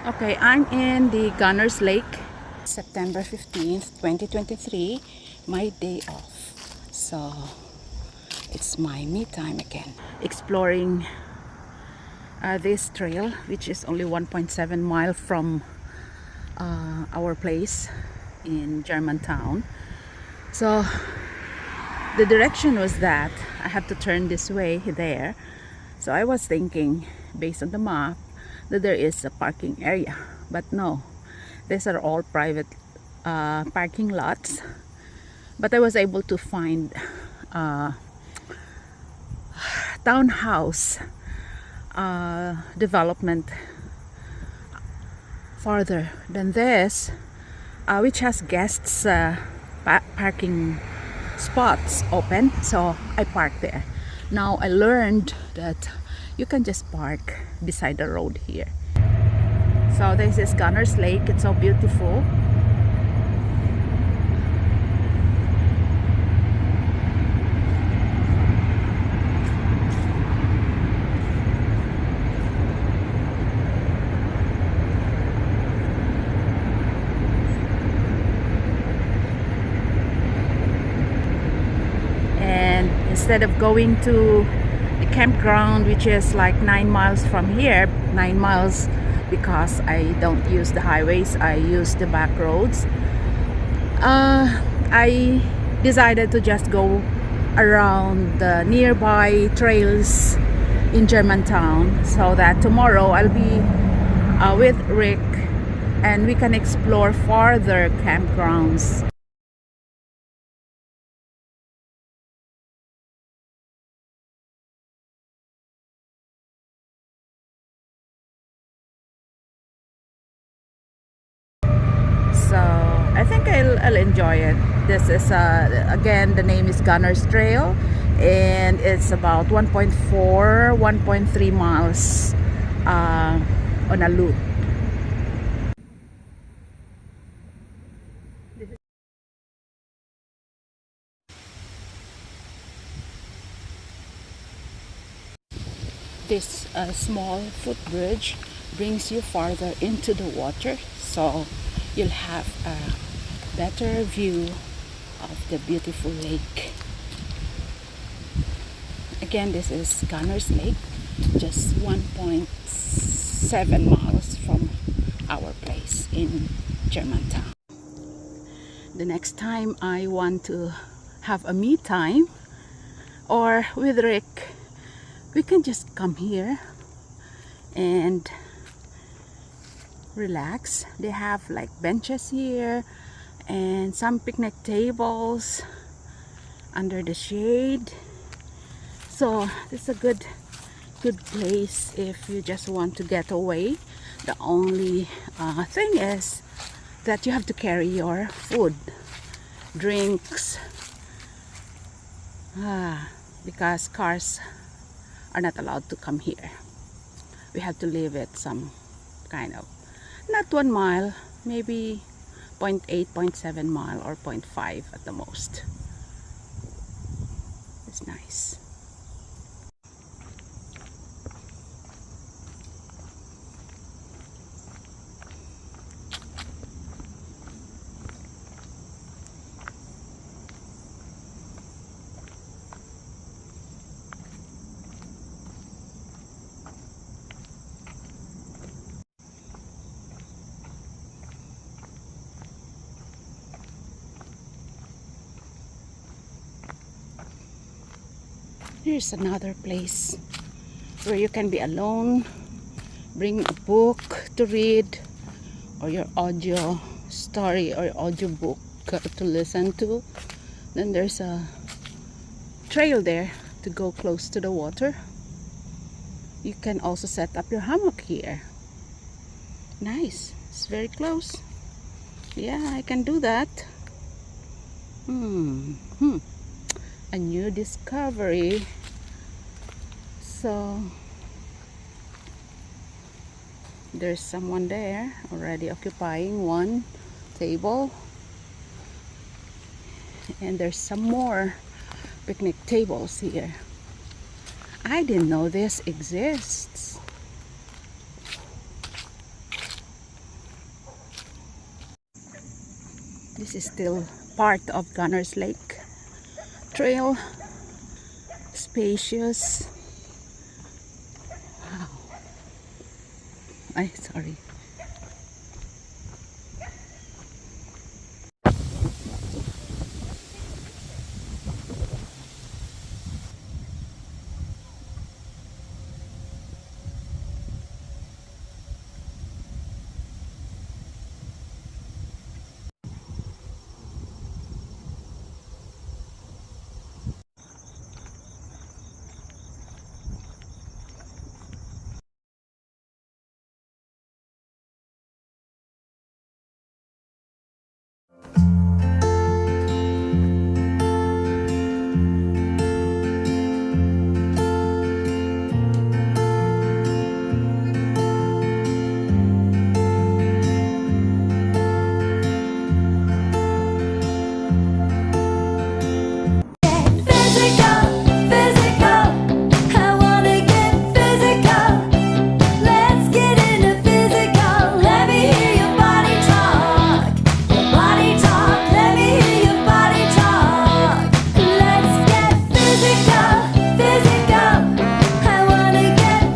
Okay, I'm in the Gunners Lake. September 15th, 2023, my day off. So it's my me time again. Exploring this trail, which is only 1.7 mile from our place in Germantown. So the direction was that I have to turn this way there. So I was thinking, based on the map, that there is a parking area, but no, these are all private parking lots. But I was able to find townhouse development farther than this, which has guests parking spots open. So I parked there. Now I learned that you can just park beside the road here. So this is Gunners Lake. It's so beautiful. And instead of going to the campground, which is like 9 miles from here, 9 miles, because I don't use the highways, I use the back roads. I decided to just go around the nearby trails in Germantown, so that tomorrow I'll be with Rick and we can explore farther campgrounds. So I think I'll enjoy it. This is again, the name is Gunners Trail, and it's about 1.3 miles on a loop. This small footbridge brings you farther into the water, so you'll have a better view of the beautiful lake. Again, this is Gunners Lake, just 1.7 miles from our place in Germantown. The next time I want to have a me time or with Rick, we can just come here and relax. They have like benches here and some picnic tables under the shade. So this is a good place if you just want to get away. The only thing is that you have to carry your food, drinks, because cars are not allowed to come here. We have to leave it some kind of, not 1 mile, maybe 0.8, 0.7 mile or 0.5 at the most. It's nice. Here's another place where you can be alone, bring a book to read, or your audio story or audio book to listen to. Then there's a trail there to go close to the water. You can also set up your hammock here. Nice. It's very close. Yeah, I can do that. A new discovery. So there's someone there already occupying one table, and there's some more picnic tables here. I didn't know this exists. This is still part of Gunners Lake Trail. Spacious. Wow. Ay, sorry.